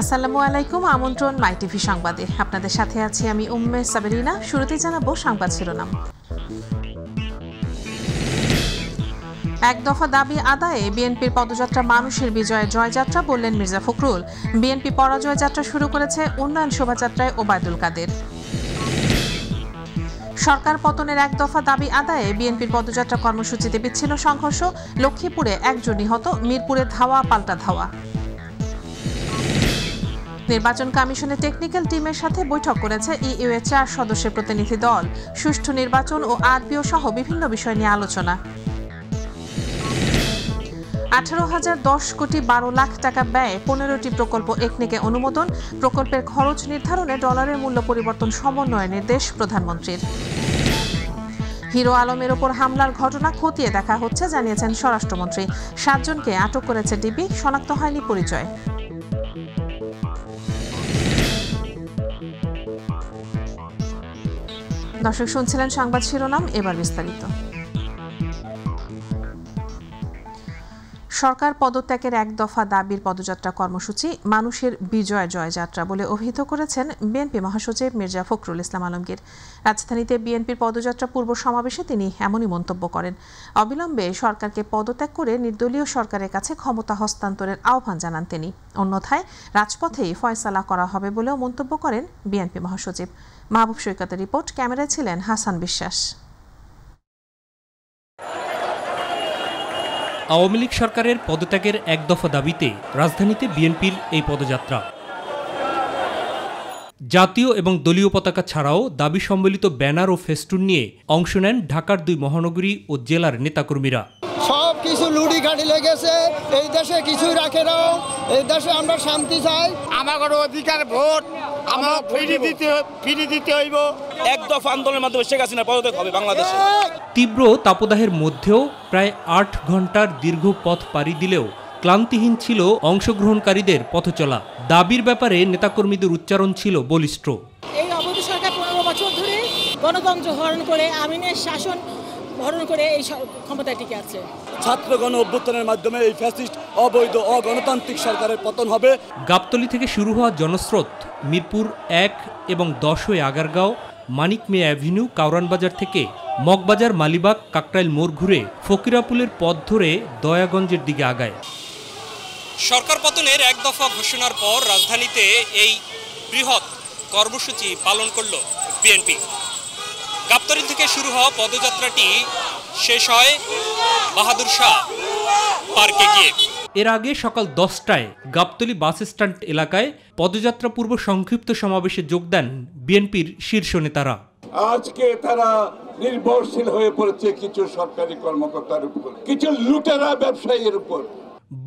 আসসালামু আলাইকুম। আমন্ত্রণ মাই টিভি সংবাদে। আপনাদের সাথে আছি আমি উম্মে সাবেরিনা। শুরুতেই জানাবো সংবাদ শিরোনাম। এক দফা দাবি আদায়ে বিএনপির পদযাত্রা মানুষের বিজয়ে জয়যাত্রা বললেন মির্জা ফখরুল। বিএনপি পরাজয় যাত্রা শুরু করেছে উন্নয়ন শোভাযাত্রায় ওবায়দুল কাদের। সরকার পতনের এক দফা দাবি আদায়ে বিএনপির পদযাত্রা কর্মসূচিতে বিচ্ছিন্ন সংঘর্ষ। লক্ষ্মীপুরে একজন নিহত, মিরপুরে ধাওয়া পাল্টা ধাওয়া। নির্বাচন কমিশনের টেকনিক্যাল টিমের সাথে বৈঠক করেছে ইইউ এর 4 সদস্যের প্রতিনিধি দল। সুষ্ঠু নির্বাচন ও আরপিও সহ বিভিন্ন বিষয় নিয়ে আলোচনা। 18,010 কোটি 12 লাখ টাকা ব্যয়ে 15টি প্রকল্প একনেকে অনুমোদন। প্রকল্পের খরচ নির্ধারণে ডলারের মূল্য পরিবর্তন সমন্বয়ের নির্দেশ প্রধানমন্ত্রীর। হিরো আলমের ওপর হামলার ঘটনা খতিয়ে দেখা হচ্ছে জানিয়েছেন স্বরাষ্ট্রমন্ত্রী। 7 জনকে আটক করেছে ডিবি, শনাক্ত হয়নি পরিচয়। দর্শক শুনছিলেন সংবাদ শিরোনাম, এবার বিস্তারিত। সরকার পদত্যাগের এক দফা দাবির পদযাত্রা কর্মসূচি মানুষের বিজয় জয়যাত্রা বলে অভিহিত করেছেন বিএনপি মহাসচিব মির্জা ফখরুল ইসলাম আলমগীর। রাজধানীতে বিএনপির পদযাত্রা পূর্ব সমাবেশে তিনি এমনই মন্তব্য করেন। অবিলম্বে সরকারকে পদত্যাগ করে নির্দলীয় সরকারের কাছে ক্ষমতা হস্তান্তরের আহ্বান জানান তিনি। অন্যথায় রাজপথেই ফয়সালা করা হবে বলেও মন্তব্য করেন বিএনপি মহাসচিব। মাহবুব সৈকতের রিপোর্ট, ক্যামেরায় ছিলেন হাসান বিশ্বাস। আওয়ামী লীগ সরকারের পদত্যাগের এক দফা দাবিতে রাজধানীতে বিএনপির এই পদযাত্রা। জাতীয় এবং দলীয় পতাকা ছাড়াও দাবি সম্বলিত ব্যানার ও ফেস্টুন নিয়ে অংশ নেন ঢাকার 2 মহানগরী ও জেলার নেতাকর্মীরা। সব কিছু লুটি ঘাটি লেগেছে, এই দেশে কিছুই রাখে না, এই দেশে আমরা শান্তি চাই। আমার অধিকার ভোট আমরা ফিরে দিতে হইব। এক দফা আন্দোলনের মাধ্যমে শেখ হাসিনা পদত্যাগ হবে বাংলাদেশে। তীব্র তাপদাহের মধ্যেও প্রায় 8 ঘন্টার দীর্ঘ পথ পাড়ি দিলেও ক্লান্তিহীন ছিল অংশগ্রহণকারীদের পথচলা। দাবির ব্যাপারে নেতাকর্মীদের উচ্চারণ ছিল বলিষ্ঠ। এই অবৈধ সরকার 15 বছর ধরে গণতন্ত্র হরণ করে, আমিনের শাসন হরণ করে এই ক্ষমতায় টিকে আছে। ছাত্র গণ অভ্যুত্থানের মাধ্যমে এই ফ্যাসিস্ট অবৈধ অগণতান্ত্রিক সরকারের পতন হবে। গাবতলী থেকে শুরু হওয়া জনস্রোত মিরপুর 1 এবং 10 হয়ে আগারগাঁও, মানিক মিয়া অ্যাভিনিউ, কাউরানবাজার থেকে মগবাজার, মালিবাগ, কাকরাইল মোড় ঘুরে ফকিরাপুলের পথ ধরে দয়াগঞ্জের দিকে আগায়। সরকার পতনের এক দফা ঘোষণার পর রাজধানীতে এই বৃহৎ কর্মসূচি পালন করল বিএনপি। গাবতলী থেকে শুরু হওয়া পদযাত্রাটি শেষ হয় বাহাদুর শাহ পার্কে গিয়ে। এর আগে সকাল 10টায় গাবতলী বাস স্ট্যান্ড এলাকায় পদযাত্রা পূর্ব সংক্ষিপ্ত সমাবেশে যোগ দেন বিএনপির শীর্ষ নেতারা। আজকে তারা নির্ভরশীল হয়ে পড়েছে কিছু সরকারি কর্মকর্তার উপর, কিছু লুটেরা ব্যবসায়ীর উপর।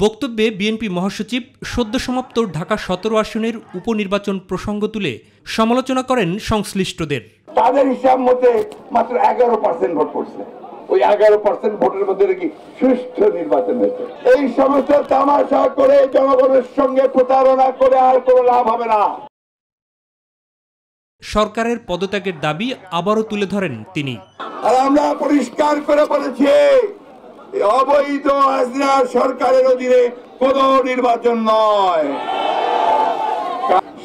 বক্তব্যে বিএনপি মহাসচিব সদ্য সমাপ্ত ঢাকা 17 আসনের উপনির্বাচন প্রসঙ্গ তুলে সমালোচনা করেন সংশ্লিষ্টদের। তাদের হিসাব মতে মাত্র 11% ভোট পড়ছে। ওই 11% ভোটের মধ্যে কি সুষ্ঠু নির্বাচন হয়েছে? এই সমস্ত তামাশা করে জনগণের সঙ্গে প্রতারণা করে আর কোনো লাভ হবে না। সরকারের পদত্যাগের দাবি আবারও তুলে ধরেন তিনি। আর আমরা পরিষ্কার করে বলেছি, অবৈধ হাসিনা সরকারের অধীনে কোনো নির্বাচন নয়।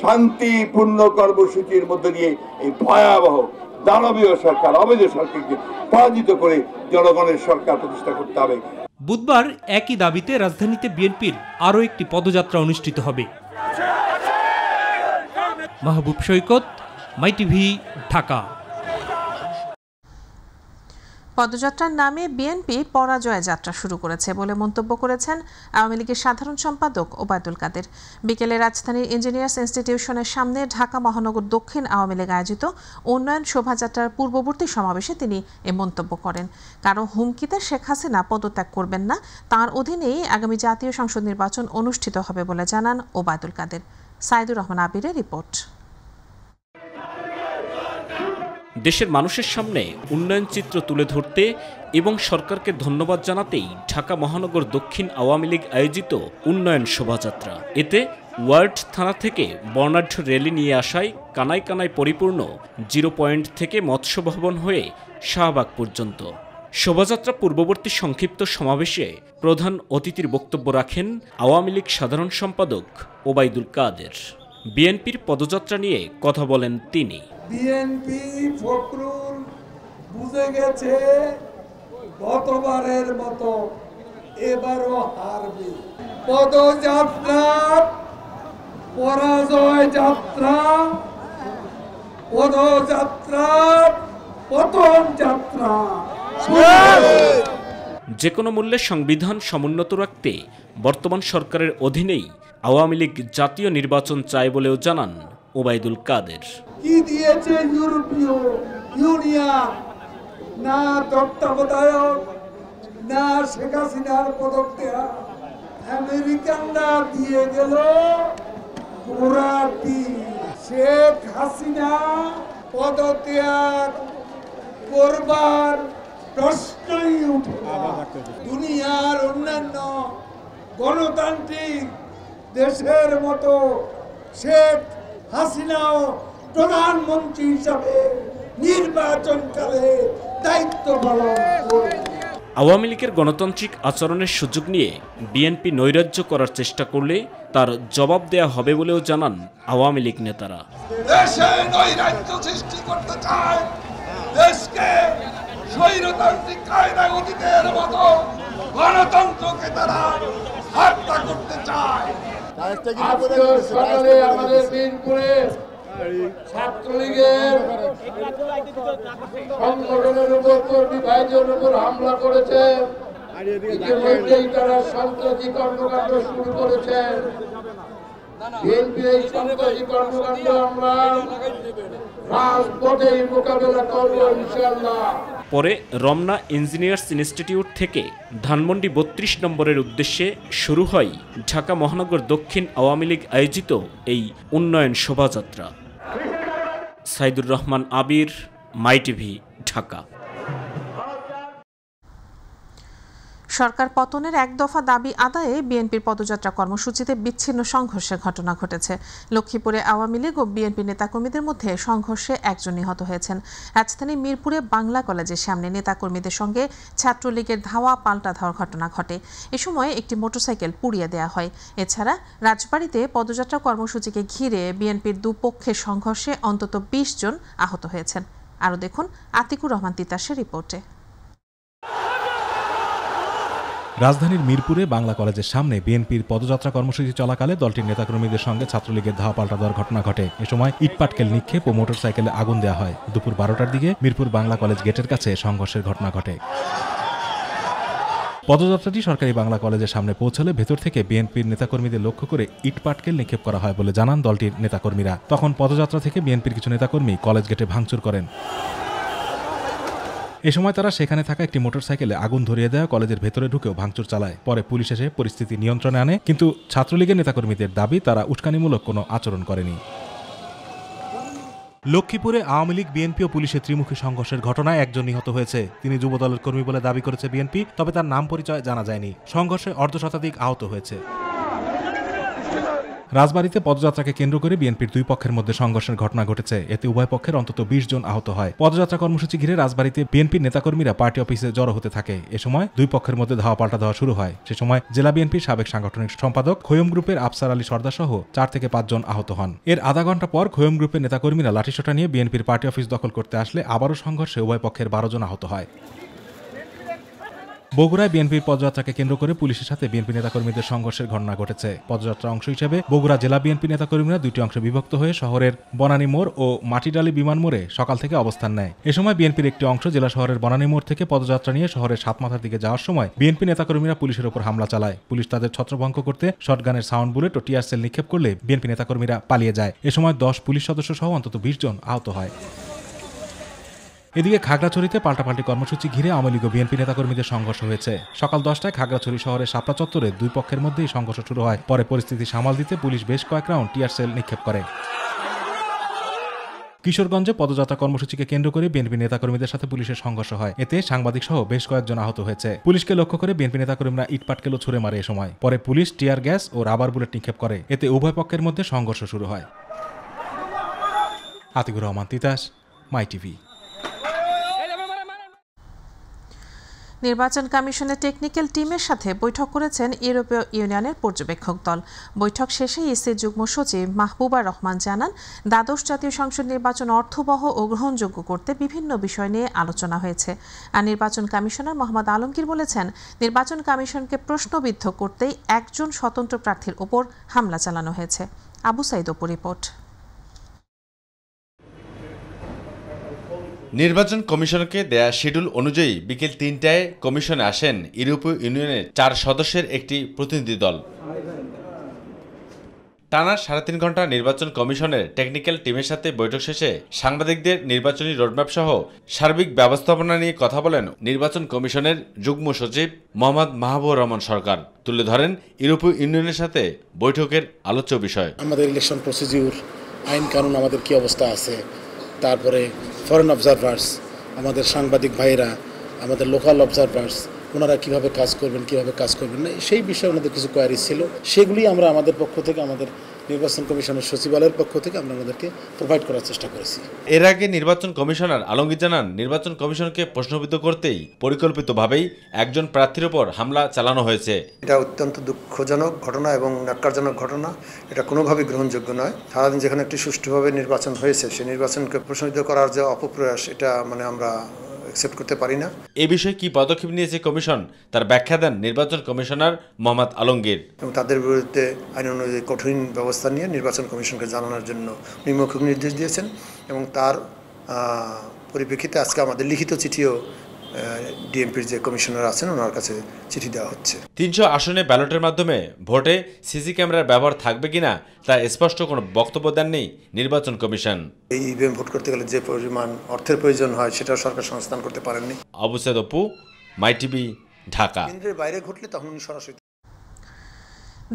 শান্তিপূর্ণ কর্মসূচির মধ্যে দিয়ে এই ভয়াবহ দানবীয় সরকার, অবৈধ সরকারকে পরাজিত করে জনগণের সরকার প্রতিষ্ঠা করতে হবে। বুধবার একই দাবিতে রাজধানীতে বিএনপির আরও একটি পদযাত্রা অনুষ্ঠিত হবে। মাহবুব সৈকত, মাই টিভি, ঢাকা। পদযাত্রার নামে বিএনপি পরাজয় যাত্রা শুরু করেছে বলে মন্তব্য করেছেন আওয়ামী লীগের সাধারণ সম্পাদক ওবায়দুল কাদের। বিকেলে রাজধানীর ইঞ্জিনিয়ার্স ইনস্টিটিউশনের সামনে ঢাকা মহানগর দক্ষিণ আওয়ামী লীগ আয়োজিত উন্নয়ন শোভাযাত্রার পূর্ববর্তী সমাবেশে তিনি এ মন্তব্য করেন। কারো হুমকিতে শেখ হাসিনা পদত্যাগ করবেন না, তার অধীনেই আগামী জাতীয় সংসদ নির্বাচন অনুষ্ঠিত হবে বলে জানান ওবায়দুল কাদের। সাইদুর রহমান আবিরের রিপোর্ট। দেশের মানুষের সামনে উন্নয়ন চিত্র তুলে ধরতে এবং সরকারকে ধন্যবাদ জানাতেই ঢাকা মহানগর দক্ষিণ আওয়ামী লীগ আয়োজিত উন্নয়ন শোভাযাত্রা। এতে ওয়ার্ড থানা থেকে বর্ণাঢ্য র্যালি নিয়ে আসায় কানায় কানায় পরিপূর্ণ 0 পয়েন্ট থেকে মৎস্য ভবন হয়ে শাহবাগ পর্যন্ত। শোভাযাত্রা পূর্ববর্তী সংক্ষিপ্ত সমাবেশে প্রধান অতিথির বক্তব্য রাখেন আওয়ামী লীগ সাধারণ সম্পাদক ওবায়দুল কাদের। বিএনপির পদযাত্রা নিয়ে কথা বলেন তিনি। বিএনপি ফখরুল বুঝে গেছে গতবারের মতো এবারও হারবে। পদযাত্রা পরাজয় যাত্রা, পদযাত্রা পতন যাত্রা। যে কোনো মূল্যে সংবিধান সমুন্নত রাখতে বর্তমান সরকারের অধীনেই আওয়ামী লীগ জাতীয় নির্বাচন চায় বলেও জানান ওবায়দুল কাদের। কি দিয়েছে ইউরোপীয় ইউনিয়ন? না তত্ত্বাবধায়ক, না শেখ হাসিনার পদত্যাগ। আমেরিকানরা দিয়ে গেল পুরাটি। শেখ হাসিনা পদত্যাগ করবার প্রশ্নই উঠে না। দুনিয়ার অন্যান্য গণতান্ত্রিক দেশের মতো শেখ হাসিনাও প্রধানমন্ত্রী হিসাবে নির্বাচনকালে দায়িত্ব পালন করে। আওয়ামী লীগের গণতান্ত্রিক আচরণের সুযোগ নিয়ে বিএনপি নৈরাজ্য করার চেষ্টা করলে তার জবাব দেয়া হবে বলেও জানান আওয়ামী লীগ নেতারা। দেশে নৈরাজ্য সৃষ্টি করতে চায়, দেশকে স্বৈরতান্ত্রিক কায়দা গতিদের মতো গণতন্ত্রকে তারা হত্যা করতে চায়। সকালে আমাদের মিরপুরে ছাত্রলীগের সংগঠনের উপর কর্মী ভাইদের উপর হামলা করেছে। ইতিমধ্যেই তারা সন্ত্রাসী কর্মকাণ্ড শুরু করেছে। বিএনপি এই সন্ত্রাসী কর্মকাণ্ড আমরা রাজপথেই মোকাবেলা করবো ইনশাআল্লাহ। পরে রমনা ইঞ্জিনিয়ার্স ইনস্টিটিউট থেকে ধানমন্ডি ৩২ নম্বরের উদ্দেশ্যে শুরু হয় ঢাকা মহানগর দক্ষিণ আওয়ামী লীগ আয়োজিত এই উন্নয়ন শোভাযাত্রা। সাইদুর রহমান আবির, মাই টিভি, ঢাকা। সরকার পতনের এক দফা দাবি আদায়ে বিএনপির পদযাত্রা কর্মসূচিতে বিচ্ছিন্ন সংঘর্ষের ঘটনা ঘটেছে। লক্ষ্মীপুরে আওয়ামী লীগ ও বিএনপি নেতাকর্মীদের মধ্যে সংঘর্ষে একজন নিহত হয়েছেন। রাজধানীর মিরপুরে বাংলা কলেজের সামনে নেতাকর্মীদের সঙ্গে ছাত্রলীগের ধাওয়া পাল্টা ধাওয়ার ঘটনা ঘটে। এ সময় একটি মোটরসাইকেল পুড়িয়ে দেওয়া হয়। এছাড়া রাজবাড়ীতে পদযাত্রা কর্মসূচিকে ঘিরে বিএনপির দুপক্ষের সংঘর্ষে অন্তত ২০ জন আহত হয়েছেন। আরও দেখুন আতিকুর রহমান তিতাসের রিপোর্টে। রাজধানীর মিরপুরে বাংলা কলেজের সামনে বিএনপির পদযাত্রা কর্মসূচি চলাকালে দলটির নেতাকর্মীদের সঙ্গে ছাত্রলীগের ধাওয়া পাল্টা দেওয়ার ঘটনা ঘটে। এ সময় ইটপাটকেল নিক্ষেপ ও মোটরসাইকেলে আগুন দেওয়া হয়। দুপুর ১২টার দিকে মিরপুর বাংলা কলেজ গেটের কাছে সংঘর্ষের ঘটনা ঘটে। পদযাত্রাটি সরকারি বাংলা কলেজের সামনে পৌঁছলে ভেতর থেকে বিএনপির নেতাকর্মীদের লক্ষ্য করে ইটপাটকেল নিক্ষেপ করা হয় বলে জানান দলটির নেতাকর্মীরা। তখন পদযাত্রা থেকে বিএনপির কিছু নেতাকর্মী কলেজ গেটে ভাঙচুর করেন। এ সময় তারা সেখানে থাকা একটি মোটরসাইকেলে আগুন ধরিয়ে দেওয়া কলেজের ভেতরে ঢুকেও ভাঙচুর চালায়। পরে পুলিশ এসে পরিস্থিতি নিয়ন্ত্রণে আনে, কিন্তু ছাত্রলীগের নেতাকর্মীদের দাবি তারা উস্কানিমূলক কোনো আচরণ করেনি। লক্ষ্মীপুরে আওয়ামী লীগ, বিএনপি ও পুলিশের ত্রিমুখী সংঘর্ষের ঘটনায় একজন নিহত হয়েছে। তিনি যুবদলের কর্মী বলে দাবি করেছে বিএনপি, তবে তার নাম পরিচয় জানা যায়নি। সংঘর্ষে অর্ধশতাধিক আহত হয়েছে। রাজবাড়ীতে পদযাত্রাকে কেন্দ্র করে বিএনপির দুই পক্ষের মধ্যে সংঘর্ষের ঘটনা ঘটেছে। এতে উভয় পক্ষের অন্তত ২০ জন আহত হয়। পদযাত্রা কর্মসূচি ঘিরে রাজবাড়ীতে বিএনপির নেতাকর্মীরা পার্টি অফিসে জড়ো হতে থাকে। এ সময় দুই পক্ষের মধ্যে ধাওয়া পাল্টা দেওয়া শুরু হয়। সে সময় জেলা বিএনপির সাবেক সাংগঠনিক সম্পাদক খৈয়ম গ্রুপের আফসার আলী সর্দার সহ ৪ থেকে ৫ জন আহত হন। এর আধা ঘন্টা পর খৈয়ম গ্রুপের নেতাকর্মীরা লাঠিসোঁটা নিয়ে বিএনপির পার্টি অফিস দখল করতে আসলে আবারও সংঘর্ষে উভয় পক্ষের ১২ জন আহত হয়। বগুড়ায় বিএনপির পদযাত্রাকে কেন্দ্র করে পুলিশের সাথে বিএনপি নেতাকর্মীদের সংঘর্ষের ঘটনা ঘটেছে। পদযাত্রা অংশ হিসেবে বগুড়া জেলা বিএনপি নেতাকর্মীরা দুটি অংশে বিভক্ত হয়ে শহরের বনানী মোড় ও মাটিডালি বিমান মোড়ে সকাল থেকে অবস্থান নেয়। এ সময় বিএনপির একটি অংশ জেলা শহরের বনানী মোড় থেকে পদযাত্রা নিয়ে শহরের সাতমাথার দিকে যাওয়ার সময় বিএনপি নেতাকর্মীরা পুলিশের উপর হামলা চালায়। পুলিশ তাদের ছত্রভঙ্গ করতে শটগানের সাউন্ড বুলেট ও টিয়ার সেল নিক্ষেপ করলে বিএনপি নেতাকর্মীরা পালিয়ে যায়। এ সময় ১০ পুলিশ সদস্য সহ অন্তত ২০ জন আহত হয়। এদিকে খাগড়াছড়িতে পাল্টাপাল্টি কর্মসূচি ঘিরে আওয়ামী লীগ ও বিএনপি নেতাকর্মীদের সংঘর্ষ হয়েছে। সকাল ১০টায় খাগড়াছড়ি শহরের শাপলা চত্বরে দুই পক্ষের মধ্যেই সংঘর্ষ শুরু হয়। পরে পরিস্থিতি সামাল দিতে পুলিশ বেশ কয়েক রাউন্ড টিয়ার সেল নিক্ষেপ করে। কিশোরগঞ্জে পদযাত্রা কর্মসূচিকে কেন্দ্র করে বিএনপি নেতাকর্মীদের সাথে পুলিশের সংঘর্ষ হয়। এতে সাংবাদিক সহ বেশ কয়েকজন আহত হয়েছে। পুলিশকে লক্ষ্য করে বিএনপি নেতাকর্মীরা ইটপাটকেলও ছুড়ে মারে। এ সময় পরে পুলিশ টিয়ার গ্যাস ও রাবার বুলেট নিক্ষেপ করে। এতে উভয় পক্ষের মধ্যে সংঘর্ষ শুরু হয়। আতিকুর রহমান তিতাস, মাই টিভি। নির্বাচন কমিশনের টেকনিক্যাল টিমের সাথে বৈঠক করেছেন ইউরোপীয় ইউনিয়নের পর্যবেক্ষক দল। বৈঠক শেষে ইসির যুগ্ম সচিব মাহবুবা রহমান জানান, দ্বাদশ জাতীয় সংসদ নির্বাচন অর্থবহ ও গ্রহণযোগ্য করতে বিভিন্ন বিষয় নিয়ে আলোচনা হয়েছে। আর নির্বাচন কমিশনার মোহাম্মদ আলমগীর বলেছেন, নির্বাচন কমিশনকে প্রশ্নবিদ্ধ করতেই একজন স্বতন্ত্র প্রার্থীর ওপর হামলা চালানো হয়েছে। আবু সাইদ অপু রিপোর্ট। নির্বাচন কমিশনকে দেয়া শিডিউল অনুযায়ী বিকেল ৩টায় কমিশনে আসেন ইউরোপীয় ইউনিয়নের ৪ সদস্যের একটি প্রতিনিধি দল। টানা ৩.৫ ঘন্টা নির্বাচন কমিশনের টেকনিক্যাল টিমের সাথে বৈঠক শেষে সাংবাদিকদের নির্বাচনী রোডম্যাপ সহ সার্বিক ব্যবস্থাপনা নিয়ে কথা বলেন নির্বাচন কমিশনের যুগ্ম সচিব মোহাম্মদ মাহবুবুর রহমান সরকার। তুলে ধরেন ইউরোপীয় ইউনিয়নের সাথে বৈঠকের আলোচ্য বিষয়। আমাদের ইলেকশন প্রসিডিউর, আইন কানুন আমাদের কি অবস্থা আছে, তারপরে ফরেন অবজারভার্স, আমাদের সাংবাদিক ভাইরা, আমাদের লোকাল অবজারভার্স, ওনারা কীভাবে কাজ করবেন কীভাবে কাজ করবেন না, সেই বিষয়ে ওনাদের কিছু কোয়ারিজ ছিল। সেগুলি আমরা আমাদের পক্ষ থেকে, আমাদের নির্বাচন কমিশনের সচিবালয়ের পক্ষ থেকে আমরা ওনাদেরকে প্রোভাইড করার চেষ্টা করেছি। এর আগে নির্বাচন কমিশনার আলমগীর জানান, নির্বাচন কমিশনকে প্রশ্নবিদ্ধ করতেই পরিকল্পিতভাবেই একজন প্রার্থীর ওপর হামলা চালানো হয়েছে। এটা অত্যন্ত দুঃখজনক ঘটনা এবং ন্যাক্কারজনক ঘটনা। এটা কোনোভাবেই গ্রহণযোগ্য নয়। সারাদিন যেখানে একটি সুষ্ঠুভাবে নির্বাচন হয়েছে, সেই নির্বাচনকে প্রশ্নবিদ্ধ করার যে অপপ্রয়াস, এটা আমরা অ্যাকসেপ্ট করতে পারি না। এ বিষয়ে কি পদক্ষেপ নিয়েছে কমিশন, তার ব্যাখ্যা দেন নির্বাচন কমিশনার মোহাম্মদ আলমগীর। এবং তাদের বিরুদ্ধে আইন অনুযায়ী কঠিন ব্যবস্থা নিয়ে নির্বাচন কমিশনকে জানানোর জন্য মৌখিক নির্দেশ দিয়েছেন এবং তার পরিপ্রেক্ষিতে আজকে আমাদের লিখিত চিঠিও ডিএমপির যে কমিশনার আছেন ওনার কাছে চিঠি দেওয়া হচ্ছে। ৩০০ আসনে ব্যালটের মাধ্যমে ভোটে সিসি ক্যামেরার ব্যবহার থাকবে কিনা তা স্পষ্ট কোনো বক্তব্য দেননি নির্বাচন কমিশন। এই ইভিএম ভোট করতে গেলে যে পরিমাণ অর্থের প্রয়োজন হয় সেটা সরকার সংস্থান করতে পারেননি। আবু সাইদ অপু, মাই টিভি, ঢাকা। কেন্দ্রের বাইরে ঘটলে তখন উনি সরাসরি।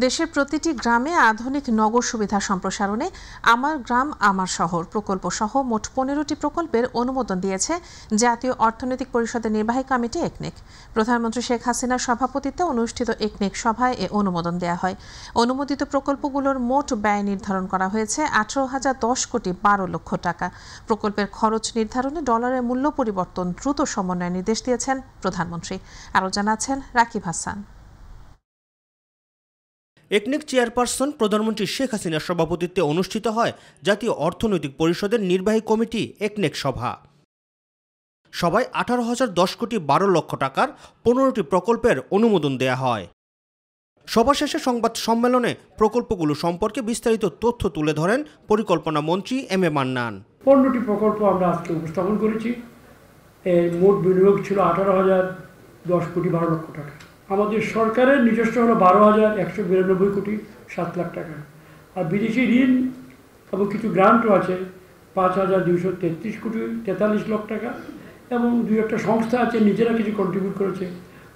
দেশের প্রতিটি গ্রামে আধুনিক নগর সুবিধা সম্প্রসারণে আমার গ্রাম আমার শহর প্রকল্প সহ মোট 15টি প্রকল্পের অনুমোদন দিয়েছে জাতীয় অর্থনৈতিক পরিষদের নির্বাহী কমিটি একনেক। প্রধানমন্ত্রী শেখ হাসিনার সভাপতিত্বে অনুষ্ঠিত একনেক সভায় এ অনুমোদন দেওয়া হয়। অনুমোদিত প্রকল্পগুলোর মোট ব্যয় নির্ধারণ করা হয়েছে 18,010,12,00,000 টাকা। প্রকল্পের খরচ নির্ধারণে ডলারের মূল্য পরিবর্তন দ্রুত সমন্বয়ের নির্দেশ দিয়েছেন প্রধানমন্ত্রী। আরও জানাচ্ছেন রাকিব হাসান। একনেক চেয়ারপারসন প্রধানমন্ত্রী শেখ হাসিনার সভাপতিত্বে অনুষ্ঠিত হয় জাতীয় অর্থনৈতিক পরিষদের নির্বাহী কমিটি একনেক সভা। সভায় 18,010,12,00,000 টাকার 15টি প্রকল্পের অনুমোদন দেয়া হয়। সভা শেষে সংবাদ সম্মেলনে প্রকল্পগুলো সম্পর্কে বিস্তারিত তথ্য তুলে ধরেন পরিকল্পনা মন্ত্রী এম এ মান্নান। 15টি প্রকল্প আমরা আজকে উপস্থাপন করেছি। এর মোট বিনিয়োগ ছিল 18,010,12,00,000 টাকা। আমাদের সরকারের নিজস্ব হলো 12,192,07,00,000 টাকা। আর বিদেশি ঋণ এবং কিছু গ্রান্টও আছে 5,233,43,00,000 টাকা এবং 2-1টা সংস্থা আছে নিজেরা কিছু কন্ট্রিবিউট করেছে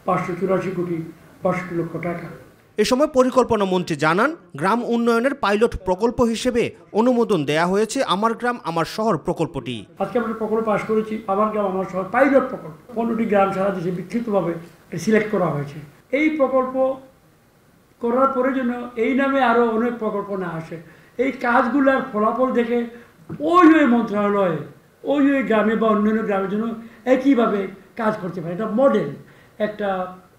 584,62,00,000 টাকা। এ সময় পরিকল্পনা মন্ত্রী জানান, গ্রাম উন্নয়নের পাইলট প্রকল্প হিসেবে অনুমোদন দেয়া হয়েছে আমার গ্রাম আমার শহর প্রকল্পটি। আজকে আমরা প্রকল্প পাশ করেছি আমার গ্রাম আমার শহর পাইলট প্রকল্প। 15টি গ্রাম সারা দেশে বিক্ষিপ্তভাবে সিলেক্ট করা হয়েছে। এই প্রকল্প করার পরে জন্য এই নামে আরও অনেক প্রকল্প না আসে। এই কাজগুলোর ফলাফল দেখে ওই মন্ত্রণালয়ে ওই গ্রামে বা অন্যান্য গ্রামের জন্য একইভাবে কাজ করতে পারে। এটা মডেল,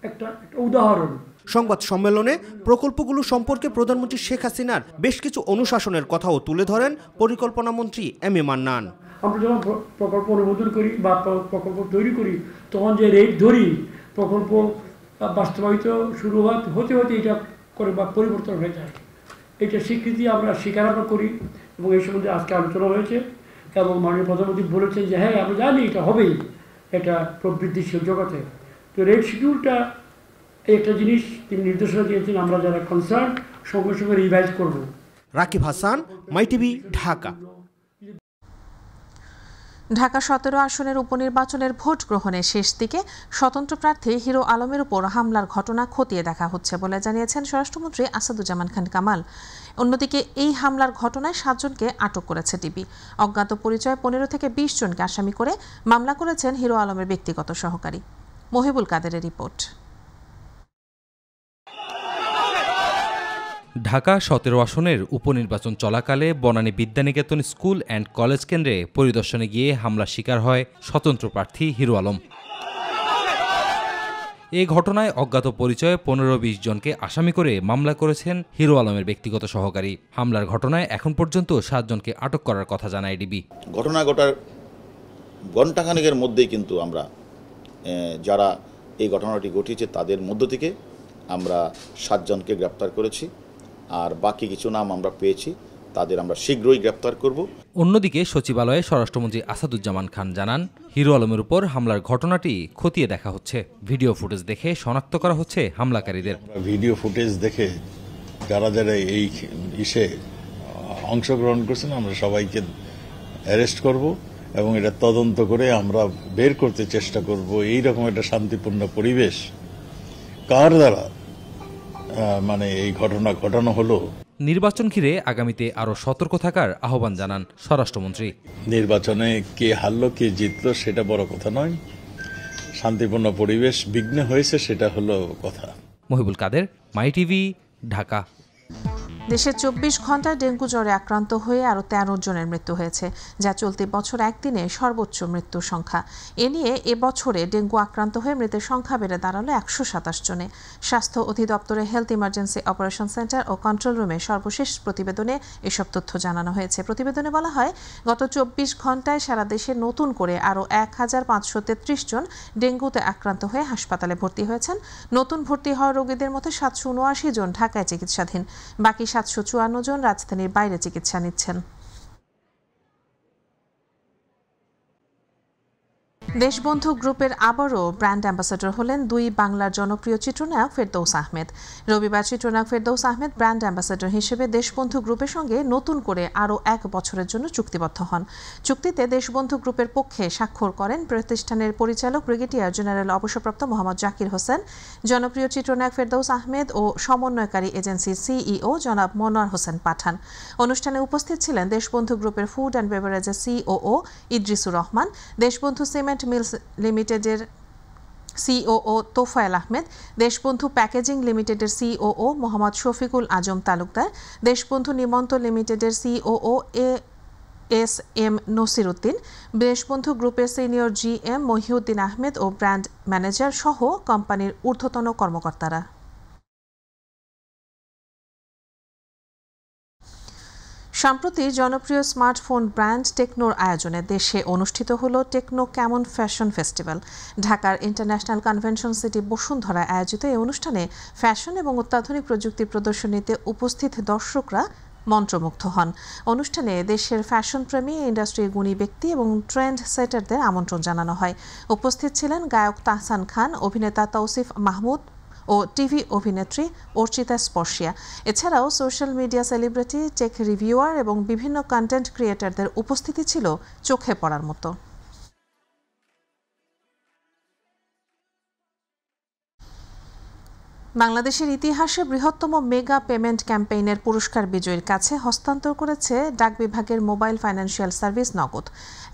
একটা উদাহরণ। সংবাদ সম্মেলনে প্রকল্পগুলো সম্পর্কে প্রধানমন্ত্রী শেখ হাসিনার বেশ কিছু অনুশাসনের কথাও তুলে ধরেন পরিকল্পনা মন্ত্রী এম এ মান্নান। আমরা যখন প্রকল্প অনুমোদন করি বা প্রকল্প তৈরি করি তখন যে রেট ধরি প্রকল্প বাস্তবায়িত শুরু হতে এটা করে বা পরিবর্তন হয়ে যায়। এটা স্বীকৃতি আমরা স্বীকার করি এবং এই সম্বন্ধে আজকে আলোচনা হয়েছে এবং মাননীয় প্রধানমন্ত্রী বলেছেন যে হ্যাঁ আমরা জানি এটা হবেই, এটা প্রবৃদ্ধিশীল জগতে। তো রেট শিডিউলটা একটা জিনিস তিনি নির্দেশনা দিয়েছেন, আমরা যারা কনসার্ন সঙ্গে সঙ্গে রিভাইজ করব। রাকিব হাসান, মাই টিভি, ঢাকা। ঢাকা 17 আসনের উপনির্বাচনের ভোট গ্রহণের শেষ দিকে স্বতন্ত্র প্রার্থী হিরো আলমের উপর হামলার ঘটনা খতিয়ে দেখা হচ্ছে বলে জানিয়েছেন স্বরাষ্ট্রমন্ত্রী আসাদুজ্জামান খান কামাল। অন্যদিকে এই হামলার ঘটনায় 7 জনকে আটক করেছে ডিবি। অজ্ঞাত পরিচয় 15 থেকে 20 জনকে আসামি করে মামলা করেছেন হিরো আলমের ব্যক্তিগত সহকারী। মহিবুল কাদেরের রিপোর্ট। ঢাকা 17 আসনের উপনির্বাচন চলাকালে Banani Vidyaniketan school and college কেন্দ্রে পরিদর্শনে গিয়ে হামলার শিকার হয় স্বতন্ত্র প্রার্থী হিরো আলম। এ ঘটনায় অজ্ঞাত পরিচয়ে 15-20 জনকে আসামি করে মামলা করেছেন হিরো আলমের ব্যক্তিগত সহকারী। হামলার ঘটনায় এখন পর্যন্ত 7 জনকে আটক করার কথা জানায় ডিবি। ঘটনা ঘটার ঘণ্টাখানেকের মধ্যেই কিন্তু আমরা যারা এই ঘটনাটি ঘটিয়েছে তাদের মধ্য থেকে আমরা 7 জনকে গ্রেপ্তার করেছি, আর বাকি কিছু নাম আমরা পেয়েছি, তাদের আমরা শীঘ্রই গ্রেপ্তার করব। অন্যদিকে সচিবালয়ে স্বরাষ্ট্রমন্ত্রী আসাদুজ্জামান খান জানান, হিরো আলমের উপর হামলার ঘটনাটি খতিয়ে দেখা হচ্ছে। ভিডিও ফুটেজ দেখে শনাক্ত করা হচ্ছে হামলাকারীদের। ভিডিও ফুটেজ দেখে যারা যারা এই ইসে অংশগ্রহণ করছেন আমরা সবাইকে অ্যারেস্ট করব এবং এটা তদন্ত করে আমরা বের করতে চেষ্টা করব এইরকম একটা শান্তিপূর্ণ পরিবেশ কার দ্বারা মানে এই ঘটনা ঘটানো হলো। নির্বাচন ঘিরে আগামীতে আরও সতর্ক থাকার আহ্বান জানান স্বরাষ্ট্রমন্ত্রী। নির্বাচনে কে হারলো কে জিতলো সেটা বড় কথা নয়, শান্তিপূর্ণ পরিবেশ বিঘ্ন হয়েছে সেটা হলো কথা। মহিবুল কাদের, মাই টিভি, ঢাকা। দেশে 24 ঘন্টায় ডেঙ্গু জ্বরে আক্রান্ত হয়ে আরও 13 জনের মৃত্যু হয়েছে, যা চলতি বছর একদিনে সর্বোচ্চ মৃত্যুর সংখ্যা। এ নিয়ে এবছরে ডেঙ্গু আক্রান্ত হয়ে মৃতের সংখ্যা বেড়ে দাঁড়ালো 127 জনে। স্বাস্থ্য অধিদপ্তরের হেলথ ইমার্জেন্সি অপারেশন সেন্টার ও কন্ট্রোল রুমে সর্বশেষ প্রতিবেদনে এসব তথ্য জানানো হয়েছে। প্রতিবেদনে বলা হয়, গত 24 ঘন্টায় সারা দেশে নতুন করে আরও 1533 জন ডেঙ্গুতে আক্রান্ত হয়ে হাসপাতালে ভর্তি হয়েছেন। নতুন ভর্তি হওয়া রোগীদের মধ্যে 779 জন ঢাকায় চিকিৎসাধীন, বাকি 754 জন রাজধানীর বাইরে চিকিৎসা নিচ্ছেন। দেশবন্ধু গ্রুপের আবারও ব্র্যান্ড অ্যাম্বাসেডর হলেন 2 বাংলার জনপ্রিয় চিত্রনায়ক ফেরদৌস আহমেদ। রবিবার চিত্রনায়ক ফেরদৌস আহমেদ ব্র্যান্ড অ্যাম্বাসেডর হিসেবে দেশবন্ধু গ্রুপের সঙ্গে নতুন করে আরও 1 বছরের জন্য চুক্তিবদ্ধ হন। চুক্তিতে দেশবন্ধু গ্রুপের পক্ষে স্বাক্ষর করেন প্রতিষ্ঠানের পরিচালক ব্রিগেডিয়ার জেনারেল অবসরপ্রাপ্ত মোহাম্মদ জাকির হোসেন, জনপ্রিয় চিত্রনায়ক ফেরদৌস আহমেদ ও সমন্বয়কারী এজেন্সির সিইও জনাব মনোয়ার হোসেন পাঠান। অনুষ্ঠানে উপস্থিত ছিলেন দেশবন্ধু গ্রুপের ফুড অ্যান্ড বেভারেজের COO Idrisur Rahman, Deshbandhu cement mills লিমিটেডের সিওও তোফায়েল আহমেদ, দেশবন্ধু প্যাকেজিং লিমিটেডের সিওও মোহাম্মদ শফিকুল আজম তালুকদার, দেশবন্ধু নিমন্ত লিমিটেডের সিওও এস.এম. নসির উদ্দিন, দেশবন্ধু গ্রুপের সিনিয়র জিএম মহিউদ্দিন আহমেদ ও ব্র্যান্ড ম্যানেজার সহ কোম্পানির ঊর্ধ্বতন কর্মকর্তারা। সম্প্রতি জনপ্রিয় স্মার্টফোন ব্র্যান্ড টেকনোর আয়োজনে দেশে অনুষ্ঠিত হল টেকনো ক্যামন ফ্যাশন ফেস্টিভ্যাল। ঢাকার ইন্টারন্যাশনাল কনভেনশন সিটি বসুন্ধরায় আয়োজিত এই অনুষ্ঠানে ফ্যাশন এবং অত্যাধুনিক প্রযুক্তি প্রদর্শনীতে উপস্থিত দর্শকরা মন্ত্রমুগ্ধ হন। অনুষ্ঠানে দেশের ফ্যাশন প্রেমী, ইন্ডাস্ট্রির গুণী ব্যক্তি এবং ট্রেন্ড সেটারদের আমন্ত্রণ জানানো হয়। উপস্থিত ছিলেন গায়ক তাহসান খান, অভিনেতা তৌসিফ মাহমুদ ও টিভি অভিনেত্রী অর্চিতা স্পর্শিয়া। এছাড়াও social media celebrity, tech reviewer এবং বিভিন্ন কন্টেন্ট ক্রিয়েটরদের উপস্থিতি ছিল চোখে পড়ার মতো। বাংলাদেশের ইতিহাসে বৃহত্তম মেগা পেমেন্ট ক্যাম্পেইনের পুরস্কার বিজয়ীর কাছে হস্তান্তর করেছে ডাক বিভাগের মোবাইল ফাইন্যান্সিয়াল সার্ভিস নগদ।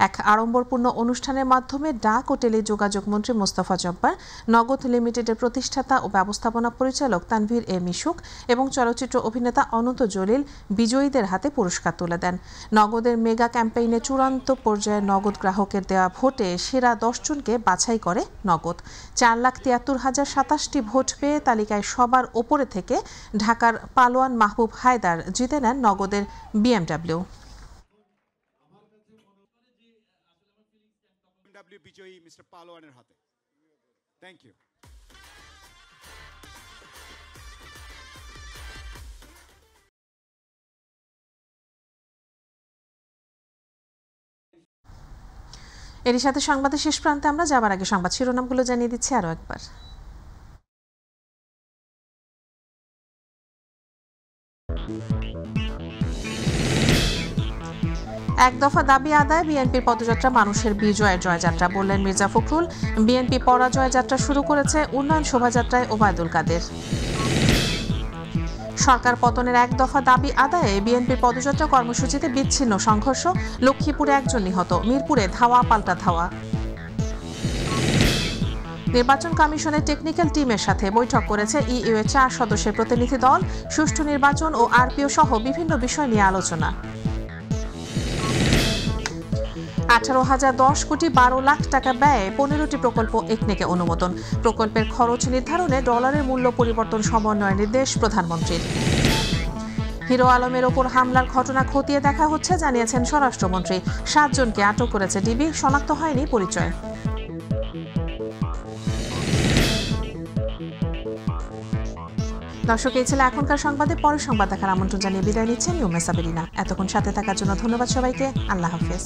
এক আড়ম্বরপূর্ণ অনুষ্ঠানের মাধ্যমে ডাক ও টেলিযোগাযোগ মন্ত্রী মোস্তফা জব্বার, নগদ লিমিটেডের প্রতিষ্ঠাতা ও ব্যবস্থাপনা পরিচালক তানভীর এ মিশুক এবং চলচ্চিত্র অভিনেতা অনন্ত জলিল বিজয়ীদের হাতে পুরস্কার তুলে দেন। নগদের মেগা ক্যাম্পেইনে চূড়ান্ত পর্যায়ে নগদ গ্রাহকের দেওয়া ভোটে সেরা 10 জনকে বাছাই করে নগদ। 4,73,027টি ভোট পেয়ে তালিকায় সবার ওপরে থেকে ঢাকার পালোয়ান মাহবুব হায়দার জিতে নেন নগদের BMW। বিজয়ী মিস্টার পালোয়ানের হাতে। Thank you. এরই সাথে সংবাদের শেষ প্রান্তে আমরা যাবার আগে সংবাদ শিরোনামগুলো জানিয়ে দিচ্ছি আরও একবার। এক দফা দাবি আদায়, বিএনপির পদযাত্রা মানুষের বিজয়ের জয়যাত্রা বললেন মির্জা ফখরুল। বিএনপি পরাজয় যাত্রা শুরু করেছে, উন্নয়ন শোভাযাত্রায় ওবায়দুল কাদের। সরকার পতনের এক দফা দাবি আদায়ে বিএনপির পদযাত্রা কর্মসূচিতে বিচ্ছিন্ন সংঘর্ষ, লক্ষ্মীপুরে 1 জন নিহত, মিরপুরে ধাওয়া পাল্টা ধাওয়া। নির্বাচন কমিশনের টেকনিক্যাল টিমের সাথে বৈঠক করেছে ইইউ এর 4 সদস্যের প্রতিনিধি দল। সুষ্ঠু নির্বাচন ও আরপিও সহ বিভিন্ন বিষয় নিয়ে আলোচনা। 18,010,12,00,000 টাকা ব্যয়ে 15টি প্রকল্প একনেকে অনুমোদন। প্রকল্পের খরচ নির্ধারণে ডলারের মূল্য পরিবর্তন সমন্বয়ের নির্দেশ প্রধানমন্ত্রীর। হিরো আলমের ওপর হামলার ঘটনা খতিয়ে দেখা হচ্ছে জানিয়েছেন স্বরাষ্ট্রমন্ত্রী। 7 জনকে আটক করেছে ডিবি, শনাক্ত হয়নি পরিচয়। দর্শক, এই ছিল এখনকার সংবাদে। পরের সংবাদ দেখার আমন্ত্রণ জানিয়ে বিদায় নিচ্ছেন ইউমা সাবেরিনা। এতক্ষণ সাথে থাকার জন্য ধন্যবাদ সবাইকে। আল্লাহ হাফেজ।